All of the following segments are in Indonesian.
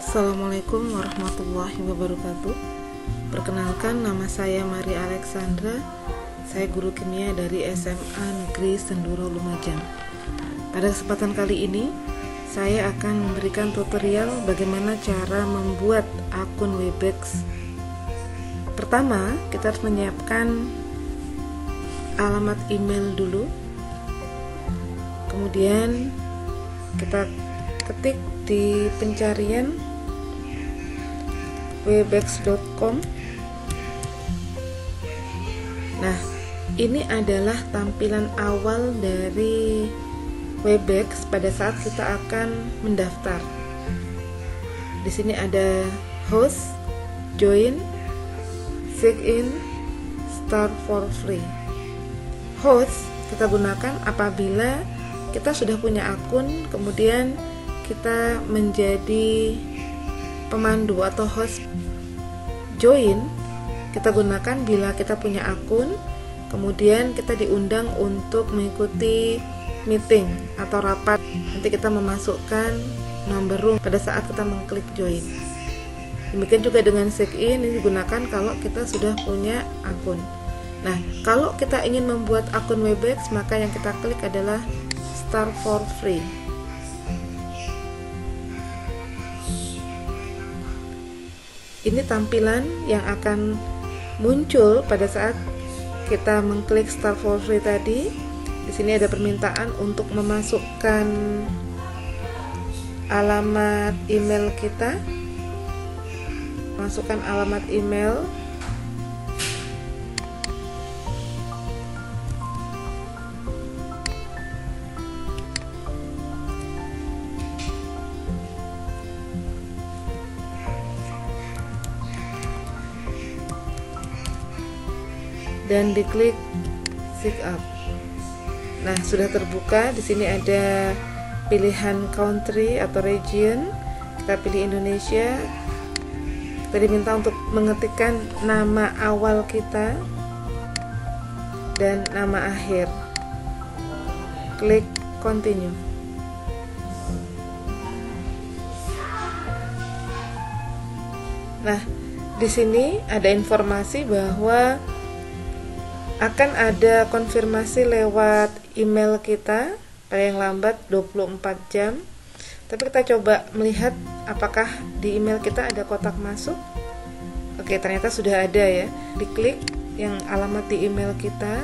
Assalamualaikum warahmatullahi wabarakatuh. Perkenalkan, nama saya Maria Alexandra. Saya guru kimia dari SMA Negeri Senduro Lumajang. Pada kesempatan kali ini, saya akan memberikan tutorial bagaimana cara membuat akun Webex. Pertama, kita harus menyiapkan alamat email dulu. Kemudian kita ketik di pencarian webex.com. Nah, ini adalah tampilan awal dari Webex pada saat kita akan mendaftar. Di sini ada host, join, sign in, start for free. Host kita gunakan apabila kita sudah punya akun, kemudian kita menjadi pemandu atau host. Join kita gunakan bila kita punya akun, kemudian kita diundang untuk mengikuti meeting atau rapat. Nanti kita memasukkan nomor room pada saat kita mengklik join. Demikian juga dengan sign in, ini digunakan kalau kita sudah punya akun. Nah, kalau kita ingin membuat akun Webex, maka yang kita klik adalah start for free. Ini tampilan yang akan muncul pada saat kita mengklik start for free tadi. Di sini ada permintaan untuk memasukkan alamat email kita. Masukkan alamat email. Dan diklik sign up. Nah, sudah terbuka. Di sini ada pilihan country atau region. Kita pilih Indonesia. Kita diminta untuk mengetikkan nama awal kita dan nama akhir. Klik continue. Nah, di sini ada informasi bahwa akan ada konfirmasi lewat email kita paling lambat 24 jam. Tapi kita coba melihat apakah di email kita ada kotak masuk. Oke, ternyata sudah ada ya. Diklik yang alamat di email kita.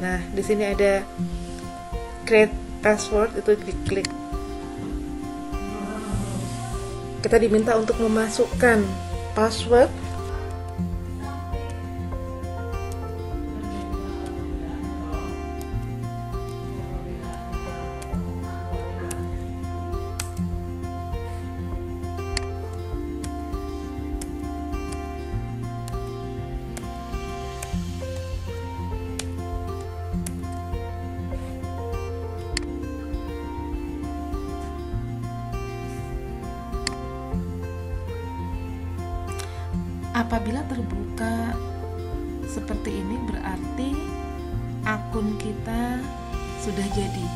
Nah, di sini ada create password, itu diklik. Kita diminta untuk memasukkan password. Apabila terbuka seperti ini, berarti akun kita sudah jadi.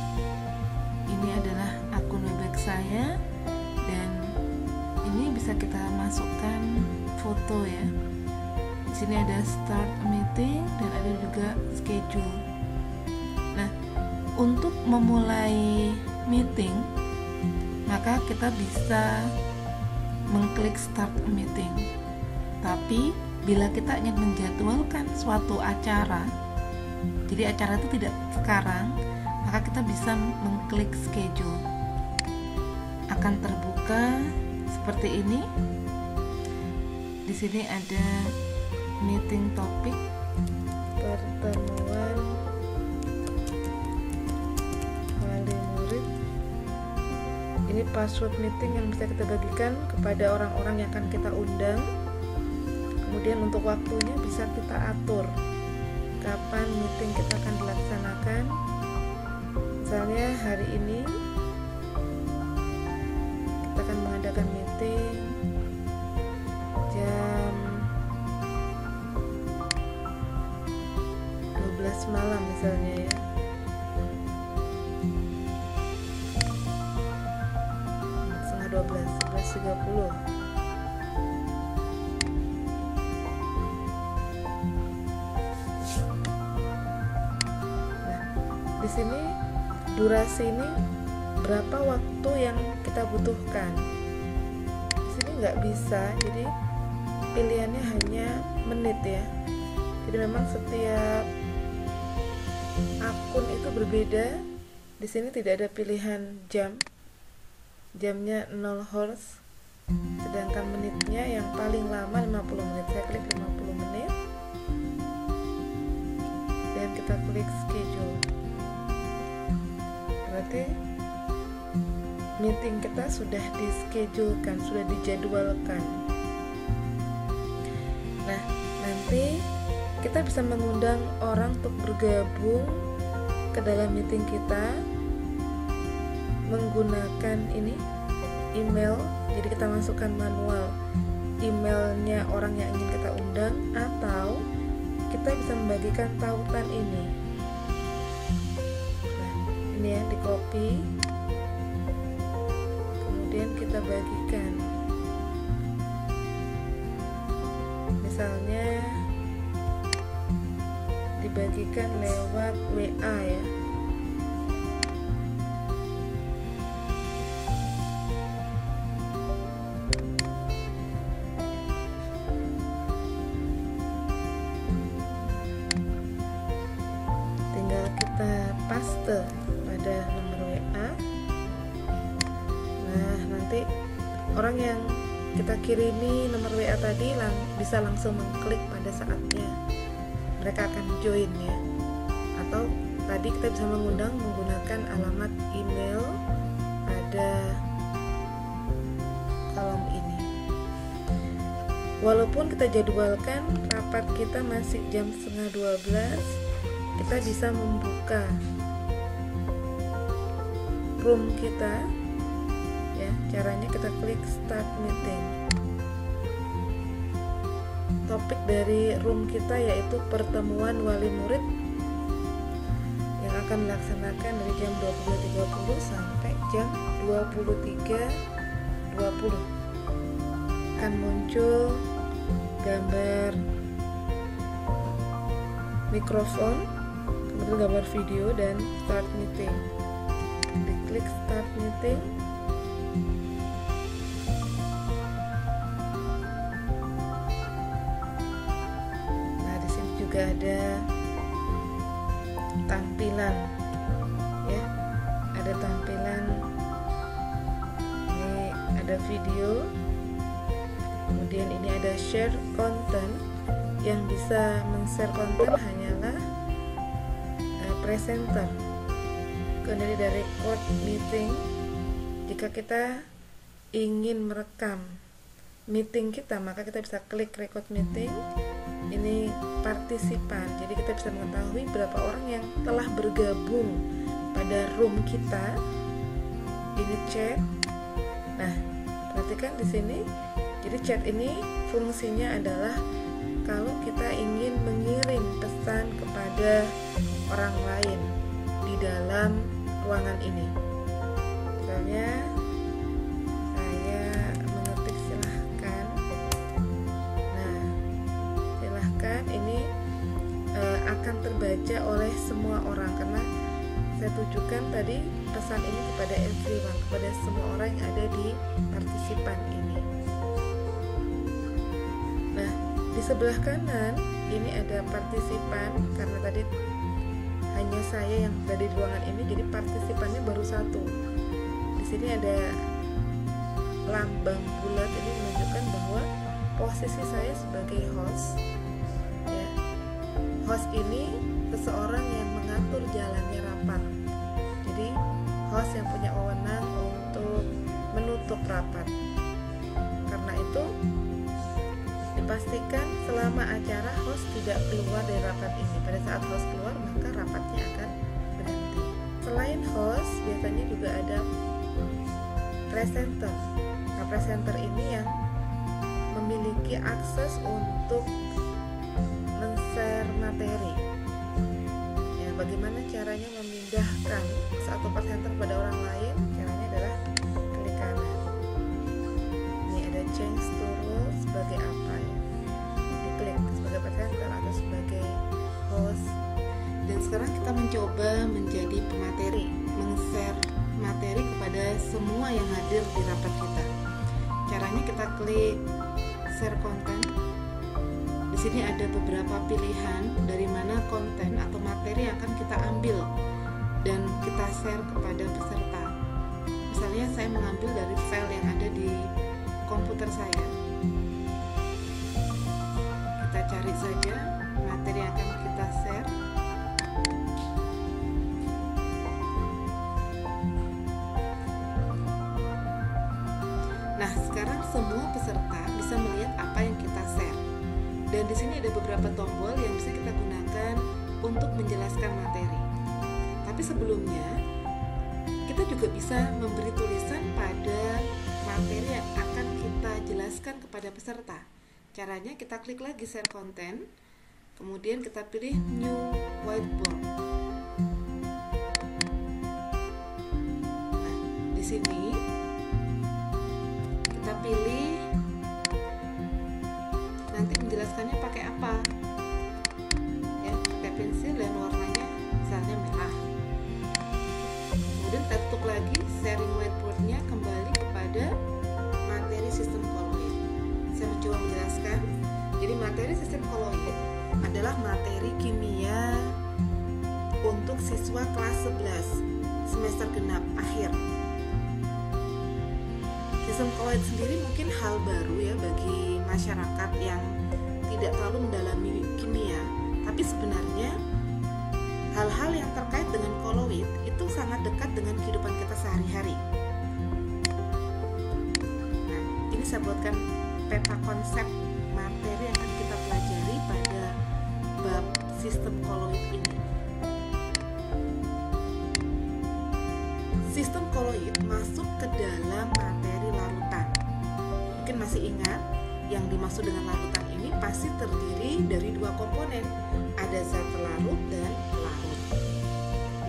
Ini adalah akun Webex saya, dan ini bisa kita masukkan foto ya. Di sini ada start meeting dan ada juga schedule. Nah, untuk memulai meeting, maka kita bisa mengklik start meeting. Tapi bila kita ingin menjadwalkan suatu acara, jadi acara itu tidak sekarang, maka kita bisa mengklik schedule. Akan terbuka seperti ini. Di sini ada meeting topik, pertemuan wali murid. Ini password meeting yang bisa kita bagikan kepada orang-orang yang akan kita undang. Kemudian untuk waktunya bisa kita atur kapan meeting kita akan dilaksanakan. Misalnya hari ini kita akan mengadakan meeting jam 12 malam misalnya ya. 11:30. Nah, di sini durasi ini berapa waktu yang kita butuhkan. Di sini nggak bisa, jadi pilihannya hanya menit ya. Jadi memang setiap akun itu berbeda. Di sini tidak ada pilihan jam. Jamnya 0 hours. Sedangkan menitnya yang paling lama 50 menit. Saya klik 50 menit. Dan kita klik schedule. Berarti meeting kita sudah dischedulekan, sudah dijadwalkan. Nah, nanti kita bisa mengundang orang untuk bergabung ke dalam meeting kita menggunakan ini email. Jadi kita masukkan manual emailnya orang yang ingin kita undang, atau kita bisa membagikan tautan ini. Nah, ini ya, di copy, kemudian kita bagikan. Misalnya dibagikan lewat WA ya. Tinggal kita paste pada nomor WA. Nah, nanti orang yang kita kirimi nomor WA tadi bisa langsung mengklik pada saatnya. Mereka akan join ya. Atau tadi kita bisa mengundang menggunakan alamat email pada kolom ini. Walaupun kita jadwalkan rapat kita masih jam 11:30, kita bisa membuka room kita ya. Caranya kita klik start meeting. Topik dari room kita yaitu pertemuan wali murid yang akan dilaksanakan dari jam 22.30 sampai jam 23.20. Akan muncul gambar mikrofon, kemudian gambar video, dan start meeting. Diklik start meeting. Juga ada tampilan ya, ada tampilan ini, ada video, kemudian ini ada share content. Yang bisa men-share konten hanyalah presenter. Kemudian ada record meeting. Jika kita ingin merekam meeting kita, maka kita bisa klik record meeting. Ini partisipan, jadi kita bisa mengetahui berapa orang yang telah bergabung pada room kita. Ini chat. Nah, perhatikan di sini. Jadi chat ini fungsinya adalah kalau kita ingin mengirim pesan kepada orang lain di dalam ruangan ini. Misalnya saya mengetik silahkan. Nah, silahkan ini akan terbaca oleh semua orang karena saya tujukan tadi pesan ini kepada everyone, kepada semua orang yang ada di partisipan ini. Nah, di sebelah kanan ini ada partisipan, karena tadi hanya saya yang berada di ruangan ini, jadi partisipannya baru satu. Di sini ada lambang bulat, ini menunjukkan bahwa posisi saya sebagai host. Ya. Host ini seseorang yang mengatur jalannya rapat. Jadi host yang punya wewenang untuk menutup rapat. Karena itu dipastikan selama acara host tidak keluar dari rapat ini. Pada saat host keluar, maka rapatnya akan berhenti. Selain host, biasanya juga ada presenter. Nah, presenter ini yang memiliki akses untuk men-share materi. Ya, bagaimana caranya memindahkan satu presenter pada orang lain? Caranya adalah klik kanan. change to role sebagai apa ya, diklik sebagai presenter atau sebagai host. Dan sekarang kita mencoba menjadi pemateri, meng-share materi kepada semua yang hadir di rapat kita. Caranya kita klik share konten. Di sini ada beberapa pilihan dari mana konten atau materi yang akan kita ambil dan kita share kepada peserta. Misalnya saya mengambil dari file yang ada di komputer saya. Kita cari saja materi yang akan kita share. Nah, sekarang semua peserta bisa melihat apa yang kita share. Dan di sini ada beberapa tombol yang bisa kita gunakan untuk menjelaskan materi. Tapi sebelumnya, kita juga bisa memberi tulisan pada materi yang akan kita jelaskan kepada peserta. Caranya kita klik lagi share content, kemudian kita pilih new whiteboard. Nah, di sini kita pilih nanti menjelaskannya pakai apa ya, pakai pensil dan warnanya misalnya merah. Kemudian kita tutup lagi sharing whiteboardnya kembali kepada materi sistem koloid. Saya mencoba menjelaskan. Jadi materi sistem koloid adalah materi kimia untuk siswa kelas 11 semester genap akhir. Sistem koloid sendiri mungkin hal baru ya bagi masyarakat yang tidak terlalu mendalami kimia, tapi sebenarnya hal-hal yang terkait dengan koloid itu sangat dekat dengan kehidupan kita sehari-hari. Nah, ini saya buatkan peta konsep materi yang akan kita pelajari pada bab sistem koloid ini. Sistem koloid masuk ke dalam materi larutan. Mungkin masih ingat, yang dimaksud dengan larutan ini pasti terdiri dari dua komponen, ada zat terlarut dan pelarut.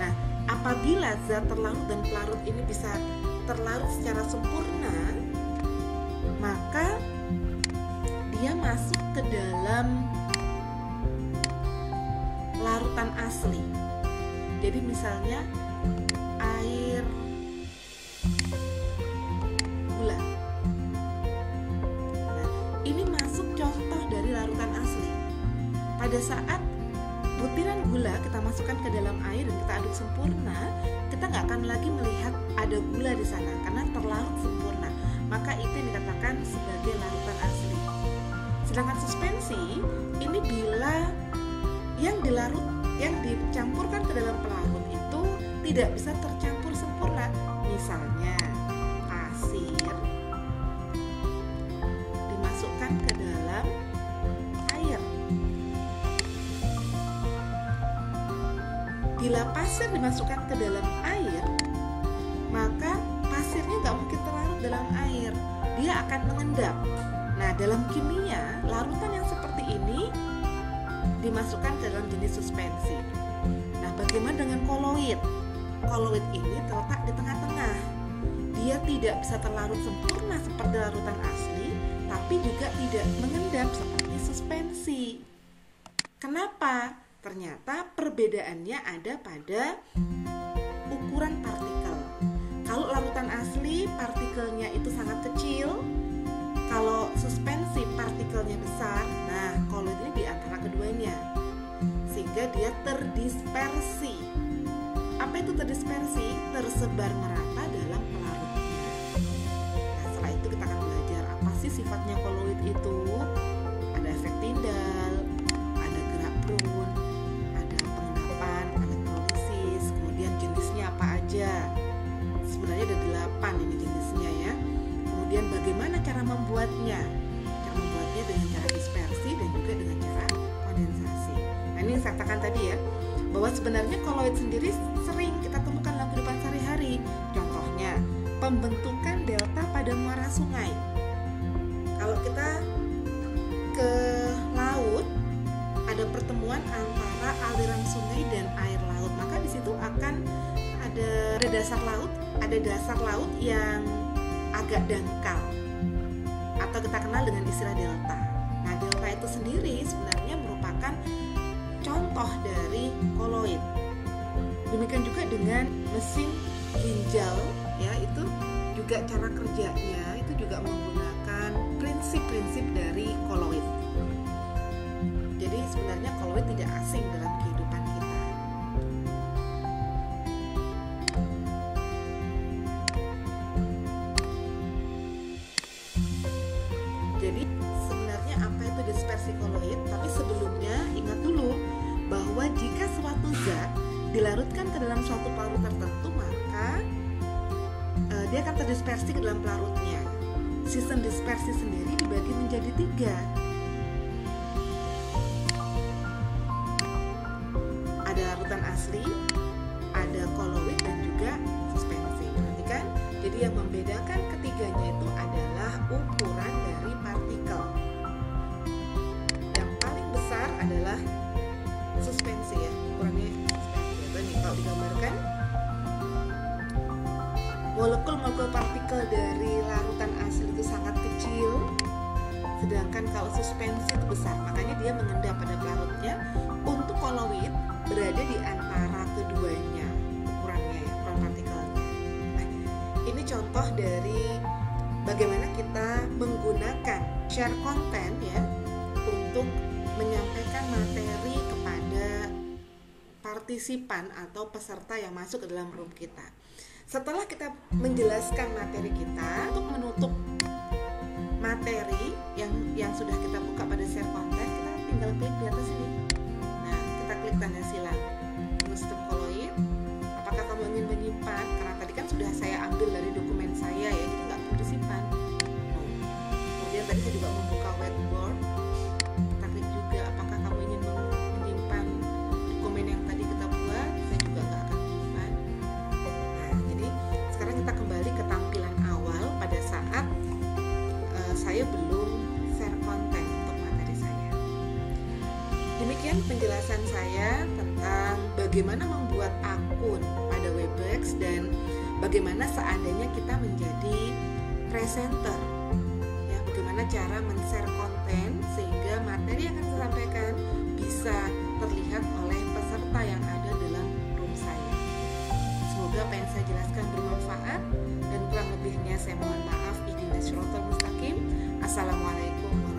Nah, apabila zat terlarut dan pelarut ini bisa terlarut secara sempurna, maka dia masuk ke dalam larutan asli. Jadi misalnya air gula. Nah, ini masuk contoh dari larutan asli. Pada saat butiran gula kita masukkan ke dalam air dan kita aduk sempurna, kita nggak akan lagi melihat ada gula di sana karena terlarut sempurna. Maka itu yang dikatakan sebagai larutan asli. Sedangkan suspensi ini bila yang dilarut, yang dicampurkan ke dalam pelarut itu tidak bisa tercampur sempurna. Misalnya pasir dimasukkan ke dalam air. Bila pasir dimasukkan ke dalam air, maka pasirnya nggak mungkin terlarut dalam air, dia akan mengendap. Nah, dalam kimia, larutan yang seperti ini dimasukkan ke dalam jenis suspensi. Nah, bagaimana dengan koloid? Koloid ini terletak di tengah-tengah. Dia tidak bisa terlarut sempurna seperti larutan asli, tapi juga tidak mengendap seperti suspensi. Kenapa? Ternyata perbedaannya ada pada ukuran partikel. Kalau larutan asli, partikelnya itu sangat kecil. Kalau suspensi partikelnya besar. Nah, koloid ini di antara keduanya, sehingga dia terdispersi. Apa itu terdispersi? Tersebar merata dalam pelarutnya. Nah, setelah itu kita akan belajar apa sih sifatnya koloid itu. Ada efek Tyndall, ada gerak Brown, ada pengendapan, elektrolisis, kemudian jenisnya apa aja. Sebenarnya ada 8 ini jenisnya ya. Kemudian bagaimana cara membuatnya? Cara membuatnya dengan cara dispersi dan juga dengan cara kondensasi. Nah, ini saya katakan tadi ya, bahwa sebenarnya koloid sendiri sering kita temukan dalam kehidupan sehari-hari. Contohnya, pembentukan delta pada muara sungai. Kalau kita ke laut, ada pertemuan antara aliran sungai dan air laut, maka di situ akan ada dasar laut yang agak dangkal atau kita kenal dengan istilah delta. Nah, delta itu sendiri sebenarnya merupakan contoh dari koloid. Demikian juga dengan mesin ginjal, ya, itu juga cara kerjanya itu juga menggunakan prinsip-prinsip dari koloid. Jadi sebenarnya koloid tidak asing dalam kehidupan kita. Jadi sebenarnya apa itu dispersi koloid? Tapi sebelumnya ingat dulu bahwa jika suatu zat dilarutkan ke dalam suatu pelarut tertentu, maka dia akan terdispersi ke dalam pelarutnya. Sistem dispersi sendiri dibagi menjadi 3. Ada larutan asli, ada koloid, dan juga suspensi. Perhatikan, jadi yang membedakan ketiganya itu adalah ukuran dari partikel. Yang paling besar adalah suspensi, ya, ukurannya suspensi. Atau nih kalau digambarkan, molekul-molekul partikel dari larutan asli itu sangat kecil, sedangkan kalau suspensi itu besar, makanya dia mengendap pada pelarutnya. Untuk koloid berada di antara keduanya ukurannya, ya, ukuran partikelnya. Nah, ini contoh dari bagaimana kita menggunakan share content, ya, untuk menyampaikan materi kepada partisipan atau peserta yang masuk ke dalam room kita. Setelah kita menjelaskan materi kita, untuk menutup materi yang sudah kita buka pada share content, kita tinggal klik di atas ini. Nah, kita klik tanda silang. Sistem koloid, apakah kamu ingin menyimpan? Karena tadi kan sudah saya ambil dari dokumen saya, ya, jadi nggak perlu disimpan. Kemudian tadi saya juga membuka whiteboard. Kita klik juga, apakah kamu ingin menyimpan dokumen yang tadi kita buat? Saya juga nggak akan menyimpan. Nah, jadi sekarang kita kembali ke tampilan awal pada saat saya belum share konten untuk materi saya. Demikian penjelasan saya tentang bagaimana membuat akun pada Webex dan bagaimana seandainya kita menjadi presenter, ya, bagaimana cara men-share konten sehingga materi yang akan saya sampaikan bisa terlihat oleh peserta yang ada dalam room saya. Semoga apa yang saya jelaskan bermanfaat, dan kurang lebihnya saya mohon maaf. Ihdinas siratal mustaqim. Assalamualaikum